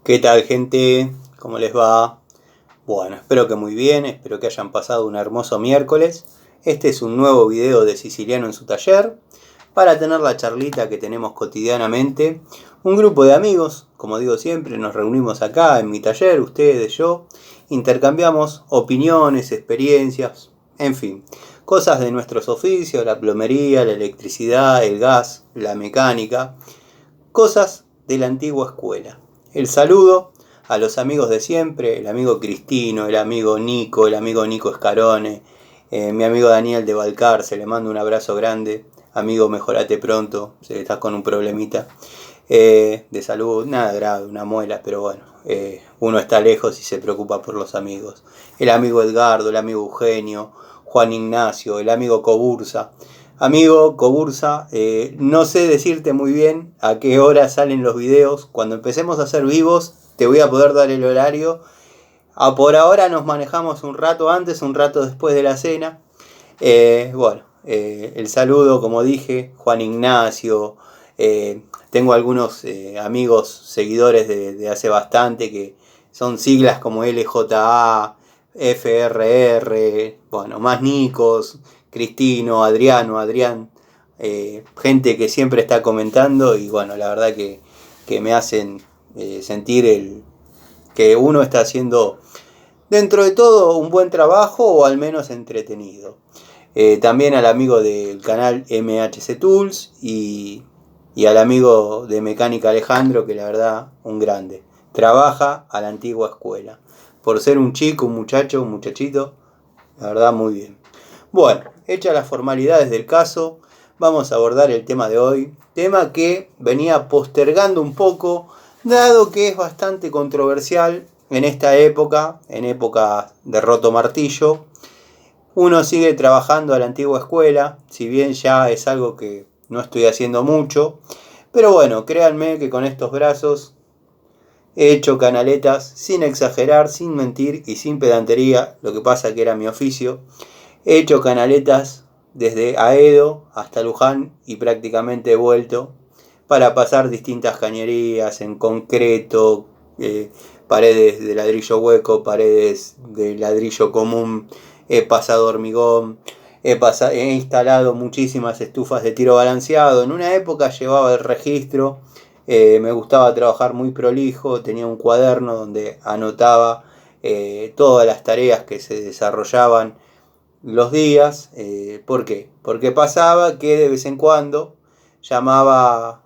¿Qué tal, gente? ¿Cómo les va? Bueno, espero que muy bien, espero que hayan pasado un hermoso miércoles. Este es un nuevo video de Siciliano en su taller para tener la charlita que tenemos cotidianamente. Un grupo de amigos, como digo siempre, nos reunimos acá en mi taller, ustedes, yo, intercambiamos opiniones, experiencias, en fin, cosas de nuestros oficios, la plomería, la electricidad, el gas, la mecánica, cosas de la antigua escuela. El saludo a los amigos de siempre, el amigo Cristino, el amigo Nico Escarone, mi amigo Daniel de Balcarce, le mando un abrazo grande. Amigo, mejorate pronto, sé que estás con un problemita de salud, nada grave, una muela, pero bueno, uno está lejos y se preocupa por los amigos. El amigo Edgardo, el amigo Eugenio, Juan Ignacio, el amigo Cobursa. Amigo Cobursa, no sé decirte muy bien a qué hora salen los videos. Cuando empecemos a hacer vivos, te voy a poder dar el horario. Por ahora nos manejamos un rato antes, un rato después de la cena. El saludo, como dije, Juan Ignacio. Tengo algunos amigos, seguidores de hace bastante, que son siglas como LJA, FRR, bueno, más Nicos, Cristino, Adrián, gente que siempre está comentando y bueno, la verdad que me hacen sentir que uno está haciendo dentro de todo un buen trabajo o al menos entretenido. También al amigo del canal MHC Tools y al amigo de Mecánica Alejandro, que la verdad, un grande. Trabaja a la antigua escuela. Por ser un chico, un muchacho, un muchachito, la verdad, muy bien. Bueno, hechas las formalidades del caso, vamos a abordar el tema de hoy. Tema que venía postergando un poco, dado que es bastante controversial en esta época, en época de roto martillo. Uno sigue trabajando a la antigua escuela, si bien ya es algo que no estoy haciendo mucho. Pero bueno, créanme que con estos brazos he hecho canaletas sin exagerar, sin mentir y sin pedantería, lo que pasa que era mi oficio. He hecho canaletas desde Aedo hasta Luján y prácticamente he vuelto para pasar distintas cañerías en concreto, paredes de ladrillo hueco, paredes de ladrillo común, he pasado hormigón, he instalado muchísimas estufas de tiro balanceado. En una época llevaba el registro, me gustaba trabajar muy prolijo, tenía un cuaderno donde anotaba todas las tareas que se desarrollaban los días. ¿Por qué? Porque pasaba que de vez en cuando llamaba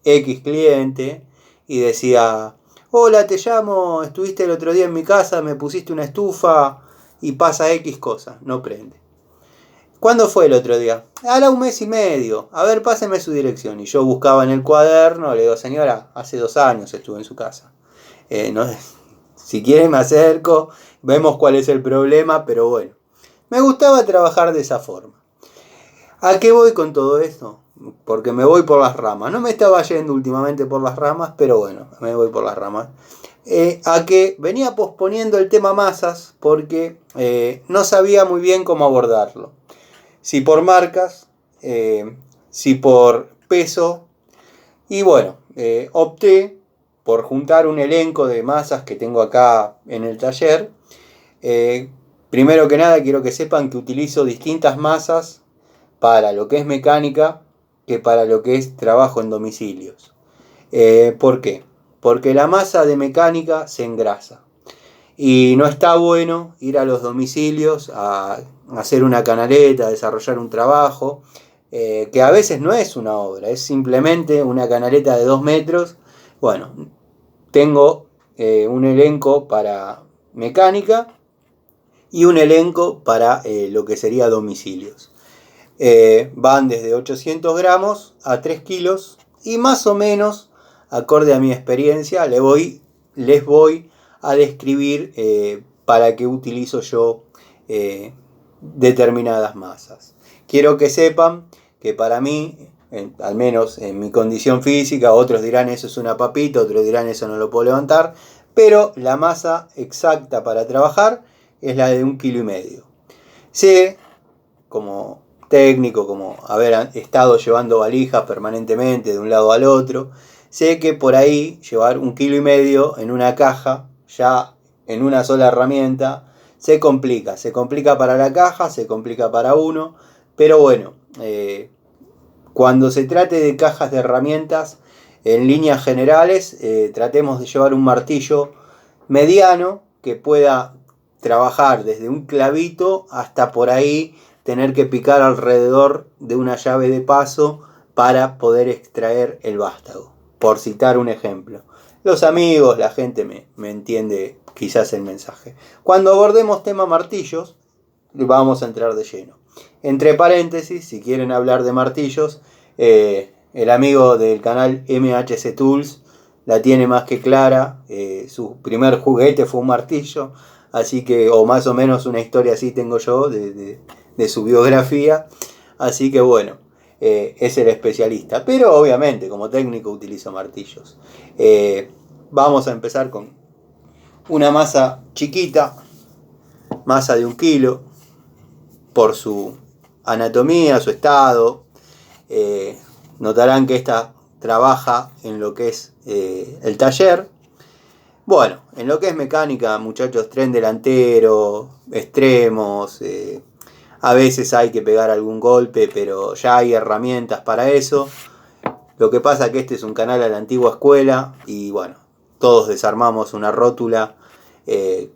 X cliente y decía: hola, te llamo, estuviste el otro día en mi casa, me pusiste una estufa y pasa X cosa, no prende. ¿Cuándo fue el otro día? Ahora un mes y medio. A ver, páseme su dirección. Y yo buscaba en el cuaderno, le digo: señora, hace 2 años estuve en su casa. No, si quiere me acerco, vemos cuál es el problema, pero bueno. Me gustaba trabajar de esa forma. ¿A qué voy con todo esto? Porque me voy por las ramas. No me estaba yendo últimamente por las ramas, pero bueno, me voy por las ramas. A que venía posponiendo el tema masas porque no sabía muy bien cómo abordarlo. Si por marcas, si por peso. Y bueno, opté por juntar un elenco de masas que tengo acá en el taller. Primero que nada quiero que sepan que utilizo distintas masas para lo que es mecánica que para lo que es trabajo en domicilios. ¿Por qué? Porque la masa de mecánica se engrasa y no está bueno ir a los domicilios a hacer una canaleta, a desarrollar un trabajo, que a veces no es una obra, es simplemente una canaleta de 2 metros. Bueno, tengo un elenco para mecánica y un elenco para lo que sería domicilios. Van desde 800 gramos a 3 kilos y más o menos, acorde a mi experiencia, les voy a describir para qué utilizo yo determinadas masas. Quiero que sepan que para mí, al menos en mi condición física, otros dirán eso es una papita, otros dirán eso no lo puedo levantar, pero la masa exacta para trabajar es la de 1,5 kilos. Sé, como técnico, como haber estado llevando valijas permanentemente de un lado al otro, sé que por ahí llevar 1,5 kilos en una caja, ya en una sola herramienta, se complica para la caja, se complica para uno, pero bueno, cuando se trate de cajas de herramientas, en líneas generales, tratemos de llevar un martillo mediano que pueda trabajar desde un clavito hasta por ahí tener que picar alrededor de una llave de paso para poder extraer el vástago, por citar un ejemplo. Los amigos, la gente me entiende quizás el mensaje. Cuando abordemos tema martillos, vamos a entrar de lleno. Entre paréntesis, si quieren hablar de martillos, el amigo del canal MHC Tools la tiene más que clara. Su primer juguete fue un martillo, así que, o más o menos una historia así tengo yo de su biografía. Así que bueno, es el especialista. Pero obviamente como técnico utilizo martillos. Vamos a empezar con una masa chiquita, masa de 1 kilo, por su anatomía, su estado. Notarán que esta trabaja en lo que es el taller. Bueno, en lo que es mecánica, muchachos, tren delantero, extremos, a veces hay que pegar algún golpe, pero ya hay herramientas para eso. Lo que pasa es que este es un canal a la antigua escuela y bueno, todos desarmamos una rótula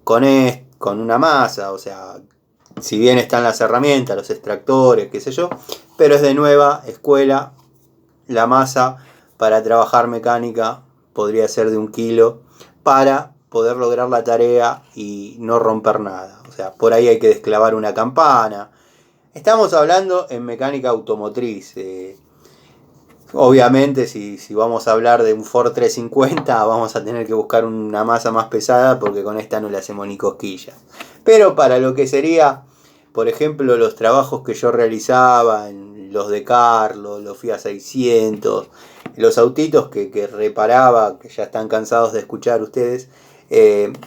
con una masa, o sea, si bien están las herramientas, los extractores, qué sé yo, pero es de nueva escuela. La masa para trabajar mecánica podría ser de 1 kilo para poder lograr la tarea y no romper nada. O sea, por ahí hay que desclavar una campana. Estamos hablando en mecánica automotriz. Obviamente si vamos a hablar de un Ford 350 vamos a tener que buscar una masa más pesada porque con esta no le hacemos ni cosquillas. Pero para lo que sería, por ejemplo, los trabajos que yo realizaba en los de Carlos, los Fiat 600, los autitos que reparaba, que ya están cansados de escuchar ustedes,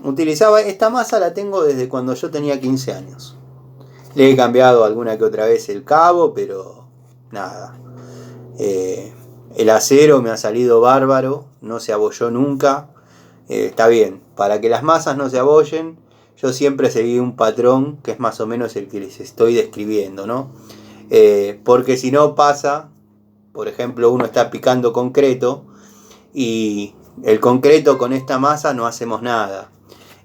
utilizaba esta masa. La tengo desde cuando yo tenía 15 años. Le he cambiado alguna que otra vez el cabo, pero nada. El acero me ha salido bárbaro, no se abolló nunca. Está bien, para que las masas no se abollen, yo siempre seguí un patrón que es más o menos el que les estoy describiendo, ¿no? Porque si no pasa, por ejemplo, uno está picando concreto y el concreto con esta masa no hacemos nada.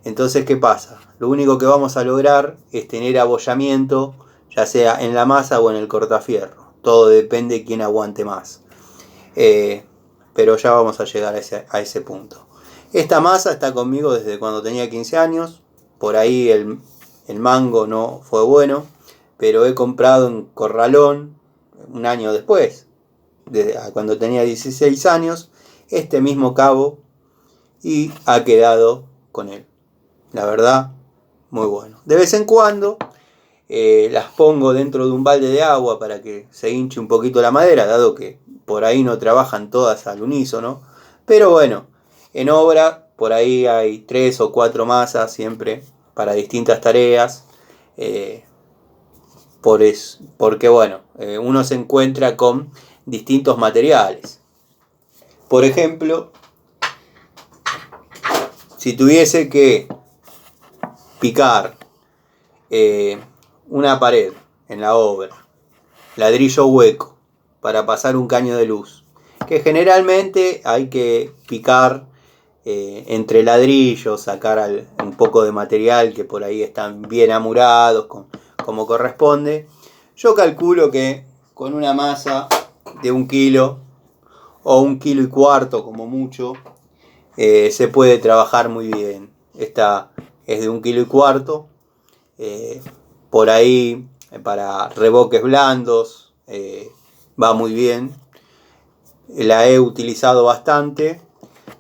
Entonces, ¿qué pasa? Lo único que vamos a lograr es tener abollamiento, ya sea en la masa o en el cortafierro. Todo depende de quién aguante más. Pero ya vamos a llegar a ese punto. Esta masa está conmigo desde cuando tenía 15 años. Por ahí el mango no fue bueno, pero he comprado en Corralón un año después, cuando tenía 16 años, este mismo cabo y ha quedado con él. La verdad, muy bueno. De vez en cuando las pongo dentro de un balde de agua para que se hinche un poquito la madera, dado que por ahí no trabajan todas al unísono. Pero bueno, en obra por ahí hay 3 o 4 masas siempre para distintas tareas. Porque bueno, uno se encuentra con distintos materiales. Por ejemplo, si tuviese que picar una pared en la obra, ladrillo hueco para pasar un caño de luz, que generalmente hay que picar entre ladrillos, sacar un poco de material que por ahí están bien amurados como corresponde. Yo calculo que con una masa de 1 kilo o 1,25 kilos como mucho, se puede trabajar muy bien. Esta es de 1,25 kilos. Por ahí para reboques blandos va muy bien. La he utilizado bastante.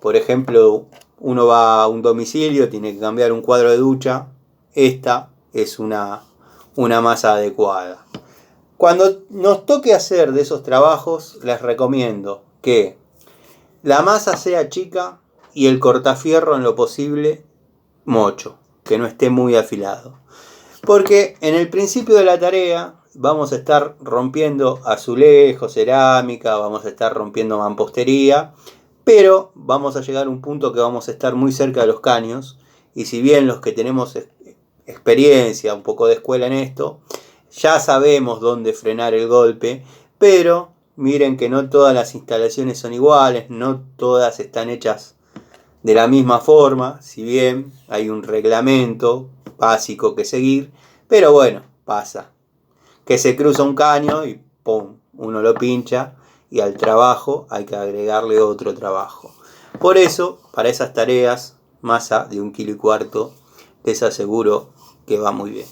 Por ejemplo, uno va a un domicilio, tiene que cambiar un cuadro de ducha. Esta es una masa adecuada. Cuando nos toque hacer de esos trabajos, les recomiendo que la masa sea chica y el cortafierro en lo posible mocho, que no esté muy afilado. Porque en el principio de la tarea vamos a estar rompiendo azulejo, cerámica, vamos a estar rompiendo mampostería, Pero vamos a llegar a un punto que vamos a estar muy cerca de los caños, y si bien los que tenemos experiencia, un poco de escuela en esto, ya sabemos dónde frenar el golpe, pero miren que no todas las instalaciones son iguales, no todas están hechas de la misma forma, si bien hay un reglamento básico que seguir, pero bueno, pasa. Que se cruza un caño y ¡pum! Uno lo pincha y al trabajo hay que agregarle otro trabajo. Por eso, para esas tareas, masa de 1,4 kg, les aseguro que va muy bien.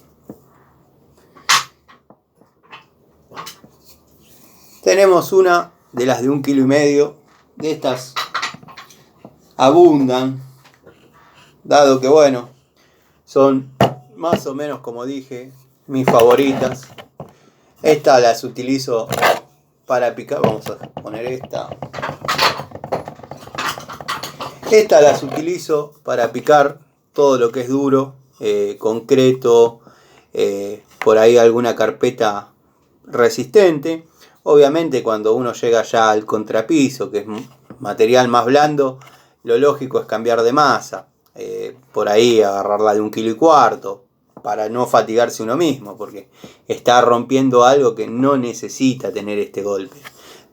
Tenemos una de las de 1,5 kg, de estas abundan, dado que bueno, son más o menos, como dije, mis favoritas. Estas las utilizo para picar. Vamos a poner esta. Estas las utilizo para picar todo lo que es duro, concreto, por ahí alguna carpeta resistente. Obviamente cuando uno llega ya al contrapiso, que es material más blando, lo lógico es cambiar de masa. Por ahí agarrarla de 1,4 kg, para no fatigarse uno mismo, porque está rompiendo algo que no necesita tener este golpe.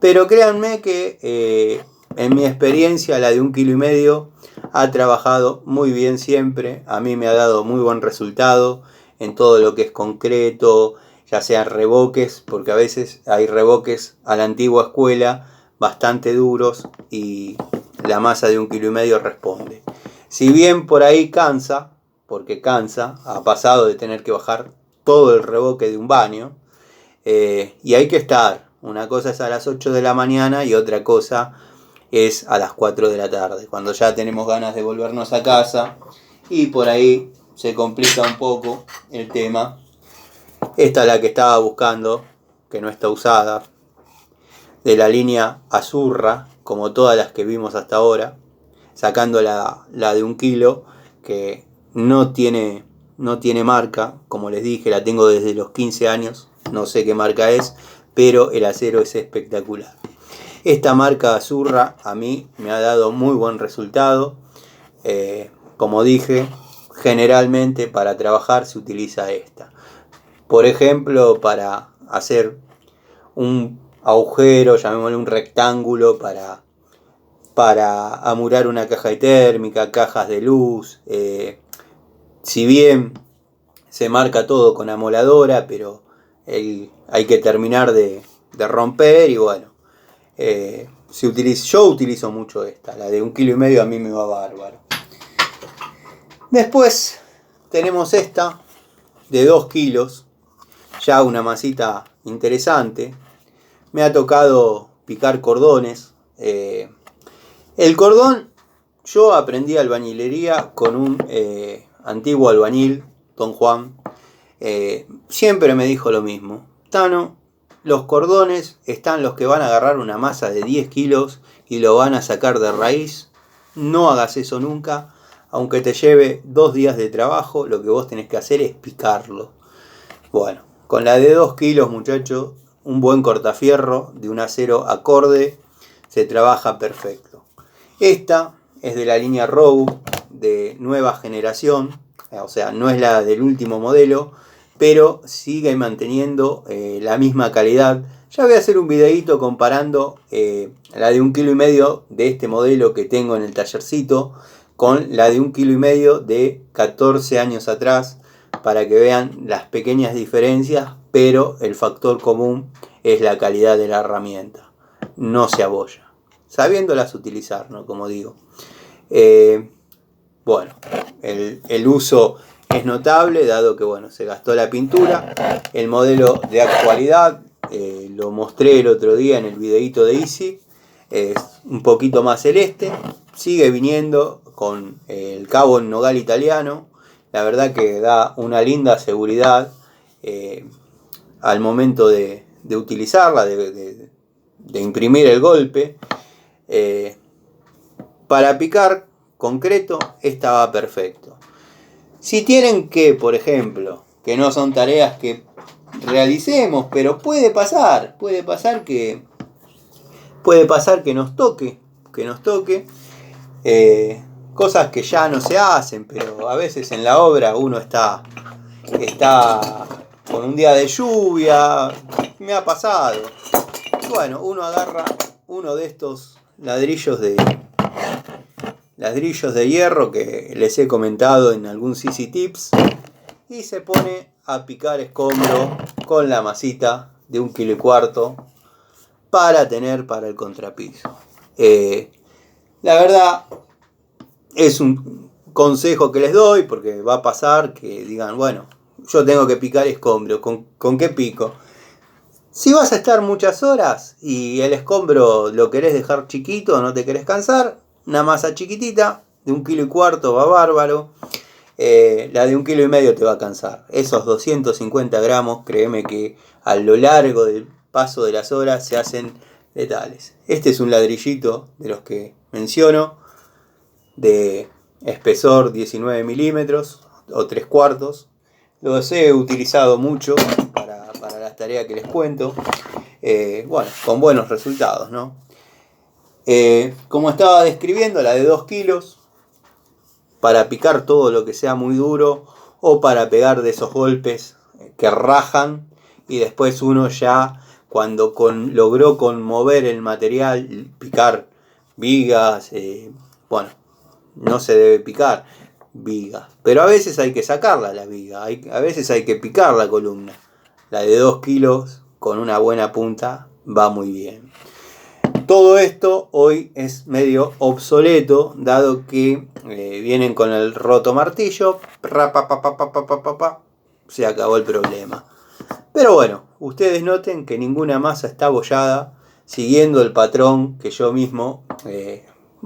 Pero créanme que en mi experiencia la de 1,5 kg ha trabajado muy bien siempre. A mí me ha dado muy buen resultado en todo lo que es concreto, ya sean reboques, porque a veces hay reboques a la antigua escuela bastante duros y la masa de 1,5 kg responde. Si bien por ahí cansa, porque cansa, ha pasado de tener que bajar todo el reboque de un baño, y hay que estar. Una cosa es a las 8 de la mañana y otra cosa es a las 4 de la tarde, cuando ya tenemos ganas de volvernos a casa y por ahí se complica un poco el tema. Esta es la que estaba buscando, que no está usada, de la línea Azurra, como todas las que vimos hasta ahora, sacando la de 1 kg, que no tiene marca. Como les dije, la tengo desde los 15 años, no sé qué marca es, pero el acero es espectacular. Esta marca Azurra a mí me ha dado muy buen resultado. Como dije, generalmente para trabajar se utiliza esta. Por ejemplo, para hacer un agujero, llamémosle un rectángulo, para amurar una caja de térmica, cajas de luz. Si bien se marca todo con amoladora, pero hay que terminar de romper y bueno. Yo utilizo mucho esta, la de 1,5 kg a mí me va bárbaro. Después tenemos esta de 2 kilos, ya una masita interesante. Me ha tocado picar cordones. El cordón, yo aprendí albañilería con un antiguo albañil, don Juan. Siempre me dijo lo mismo: Tano, los cordones están los que van a agarrar una masa de 10 kilos y lo van a sacar de raíz. No hagas eso nunca. Aunque te lleve 2 días de trabajo, lo que vos tenés que hacer es picarlo. Bueno, con la de 2 kilos, muchachos, un buen cortafierro de un acero acorde se trabaja perfecto. Esta es de la línea Rowe, de nueva generación, o sea, no es la del último modelo, pero sigue manteniendo la misma calidad. Ya voy a hacer un videito comparando la de 1,5 kg de este modelo que tengo en el tallercito con la de 1,5 kg de 14 años atrás, para que vean las pequeñas diferencias, pero el factor común es la calidad de la herramienta. No se abolla, sabiéndolas utilizar, ¿no? Como digo. Bueno, el uso es notable, dado que bueno, se gastó la pintura. El modelo de actualidad, lo mostré el otro día en el videito de Easy, es un poquito más celeste. Sigue viniendo con el cabo en nogal italiano. La verdad que da una linda seguridad al momento de utilizarla, de imprimir el golpe. Para picar concreto, esta va perfecto. Si tienen que, por ejemplo, que no son tareas que realicemos, pero puede pasar que nos toque que nos toque. Cosas que ya no se hacen, pero a veces en la obra uno está con un día de lluvia, me ha pasado. Bueno, uno agarra uno de estos ladrillos de hierro que les he comentado en algún CC Tips y se pone a picar escombro con la masita de 1,25 kilos para tener para el contrapiso. La verdad es un consejo que les doy porque va a pasar que digan, bueno, yo tengo que picar escombro, ¿con qué pico? Si vas a estar muchas horas y el escombro lo querés dejar chiquito, no te querés cansar, una masa chiquitita de 1,25 kilos va bárbaro. La de 1,5 kilos te va a cansar. Esos 250 gramos, créeme que a lo largo del paso de las horas se hacen letales. Este es un ladrillito de los que menciono, de espesor 19 milímetros o 3/4. Los he utilizado mucho para las tareas que les cuento. Bueno, con buenos resultados, ¿no? Como estaba describiendo, la de 2 kilos, para picar todo lo que sea muy duro o para pegar de esos golpes que rajan y después uno ya cuando logró conmover el material, picar vigas, bueno, no se debe picar vigas, pero a veces hay que sacarla la viga, a veces hay que picar la columna. La de 2 kilos con una buena punta va muy bien. Todo esto hoy es medio obsoleto, dado que vienen con el roto martillo, se acabó el problema. Pero bueno, ustedes noten que ninguna masa está abollada, siguiendo el patrón que yo mismo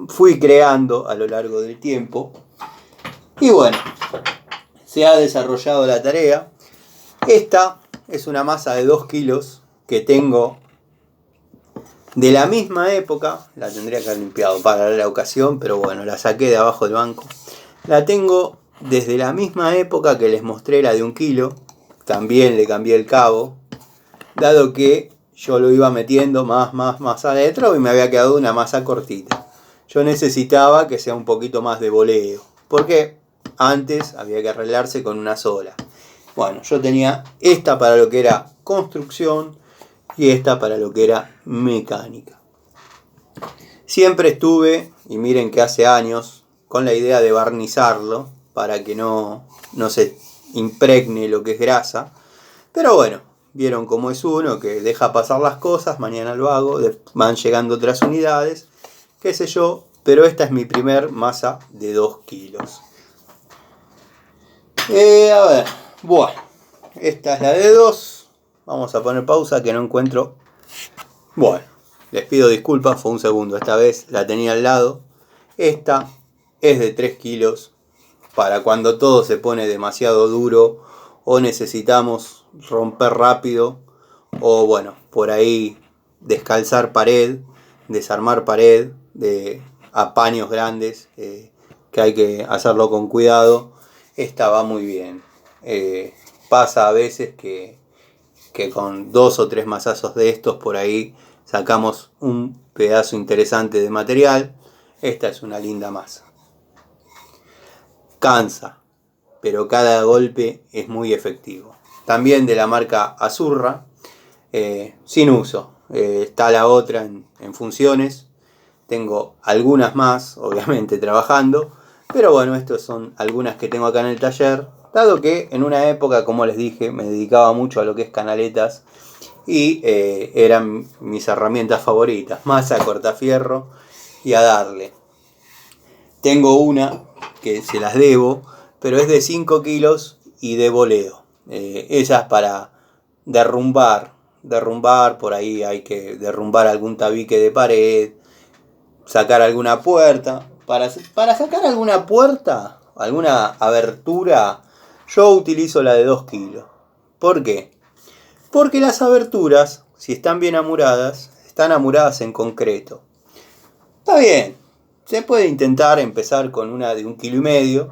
fui creando a lo largo del tiempo. Y bueno, se ha desarrollado la tarea. Esta es una masa de 2 kilos que tengo de la misma época. La tendría que haber limpiado para la ocasión, pero bueno, la saqué de abajo del banco. La tengo desde la misma época que les mostré la de 1 kilo. También le cambié el cabo, dado que yo lo iba metiendo más adentro y me había quedado una masa cortita. Yo necesitaba que sea un poquito más de voleo, porque antes había que arreglarse con una sola. Bueno, yo tenía esta para lo que era construcción y esta para lo que era mecánica. Siempre estuve, y miren que hace años, con la idea de barnizarlo para que no se impregne lo que es grasa. Pero bueno, vieron cómo es uno, que deja pasar las cosas, mañana lo hago, van llegando otras unidades, qué sé yo, pero esta es mi primer masa de 2 kilos. A ver, bueno, esta es la de 2. Vamos a poner pausa que no encuentro. Bueno, les pido disculpas, fue un segundo, esta vez la tenía al lado. Esta es de 3 kilos, para cuando todo se pone demasiado duro o necesitamos romper rápido o bueno, por ahí descalzar pared, desarmar pared de apaños grandes, que hay que hacerlo con cuidado. Esta va muy bien. Pasa a veces que con 2 o 3 mazazos de estos por ahí sacamos un pedazo interesante de material. Esta es una linda masa. Cansa, pero cada golpe es muy efectivo. También de la marca Azurra, sin uso. Está la otra en funciones. Tengo algunas más, obviamente, trabajando. Pero bueno, estas son algunas que tengo acá en el taller. Dado que en una época, como les dije, me dedicaba mucho a lo que es canaletas. Y eran mis herramientas favoritas. Masa, cortafierro y a darle. Tengo una que se las debo, pero es de 5 kilos y de voleo. Esa es para derrumbar, por ahí hay que derrumbar algún tabique de pared, sacar alguna puerta. Para sacar alguna puerta, alguna abertura, yo utilizo la de 2 kilos. ¿Por qué? Porque las aberturas, si están bien amuradas, están amuradas en concreto. Está bien, se puede intentar empezar con una de 1,5 kilos,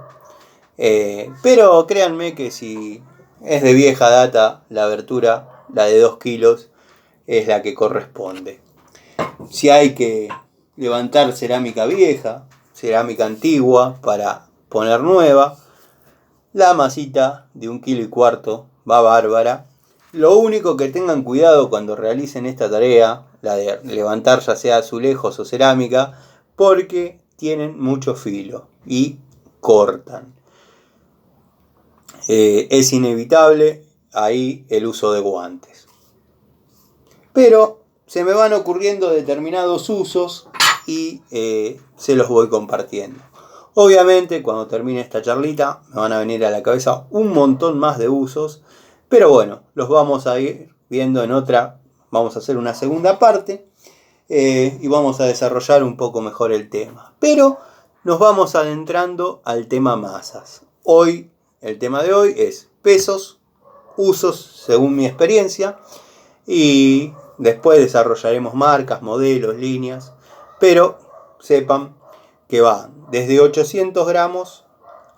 pero créanme que si es de vieja data, la abertura, la de 2 kilos, es la que corresponde. Si hay que levantar cerámica vieja, cerámica antigua para poner nueva. La masita de 1,4 kilos va bárbara. Lo único que tengan cuidado cuando realicen esta tarea, la de levantar ya sea azulejos o cerámica, porque tienen mucho filo y cortan. Es inevitable ahí el uso de guantes. Pero se me van ocurriendo determinados usos y se los voy compartiendo. Obviamente cuando termine esta charlita me van a venir a la cabeza un montón más de usos, pero bueno, los vamos a ir viendo en otra, vamos a hacer una segunda parte y vamos a desarrollar un poco mejor el tema. Pero nos vamos adentrando al tema masas. Hoy, el tema de hoy es pesos, usos según mi experiencia, y después desarrollaremos marcas, modelos, líneas, pero sepan que va desde 800 gramos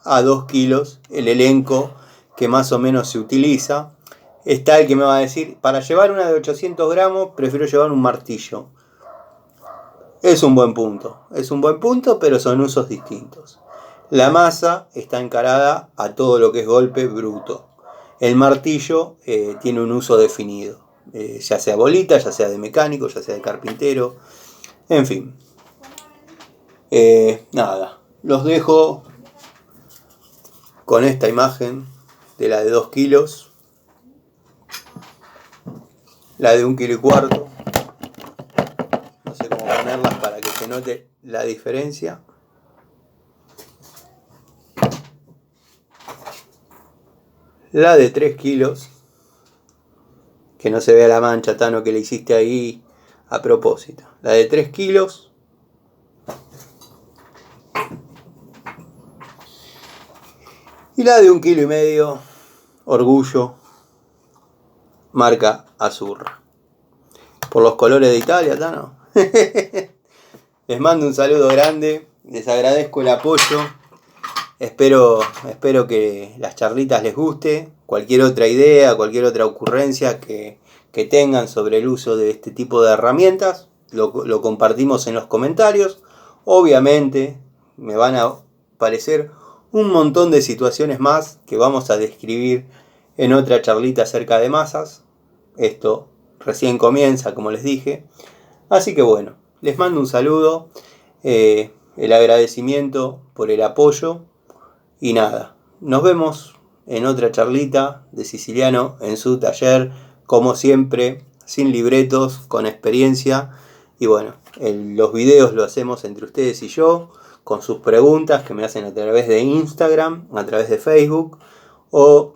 a 2 kilos el elenco que más o menos se utiliza. Está el que me va a decir, para llevar una de 800 gramos prefiero llevar un martillo. Es un buen punto, pero son usos distintos. La masa está encarada a todo lo que es golpe bruto. El martillo tiene un uso definido, ya sea bolita, ya sea de mecánico, ya sea de carpintero, en fin. Nada, los dejo con esta imagen de la de 2 kilos, la de 1,4 kilos. No sé cómo ponerlas para que se note la diferencia. La de 3 kilos, que no se vea la mancha, Tano, que le hiciste ahí a propósito. La de 3 kilos. Y la de 1,5 kilos, Orgullo, marca Azurra. Por los colores de Italia, Tano. Les mando un saludo grande, les agradezco el apoyo. Espero que las charlitas les guste. Cualquier otra idea, cualquier otra ocurrencia que tengan sobre el uso de este tipo de herramientas, lo compartimos en los comentarios. Obviamente me van a aparecer un montón de situaciones más que vamos a describir en otra charlita acerca de masas. Esto recién comienza, como les dije. Así que bueno, les mando un saludo, el agradecimiento por el apoyo. Y nada, nos vemos en otra charlita de Siciliano en su taller, como siempre, sin libretos, con experiencia. Y bueno, los videos lo hacemos entre ustedes y yo, con sus preguntas que me hacen a través de Instagram, a través de Facebook o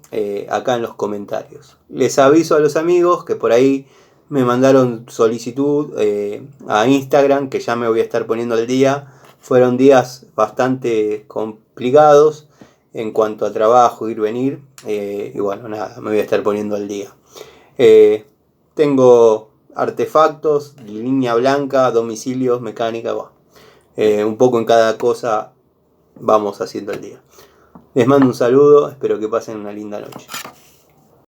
acá en los comentarios. Les aviso a los amigos que por ahí me mandaron solicitud a Instagram, que ya me voy a estar poniendo al día. Fueron días bastante complicados en cuanto a trabajo, ir, venir, y bueno, nada, me voy a estar poniendo al día. Tengo artefactos, línea blanca, domicilios, mecánica, un poco en cada cosa vamos haciendo el día. Les mando un saludo, espero que pasen una linda noche.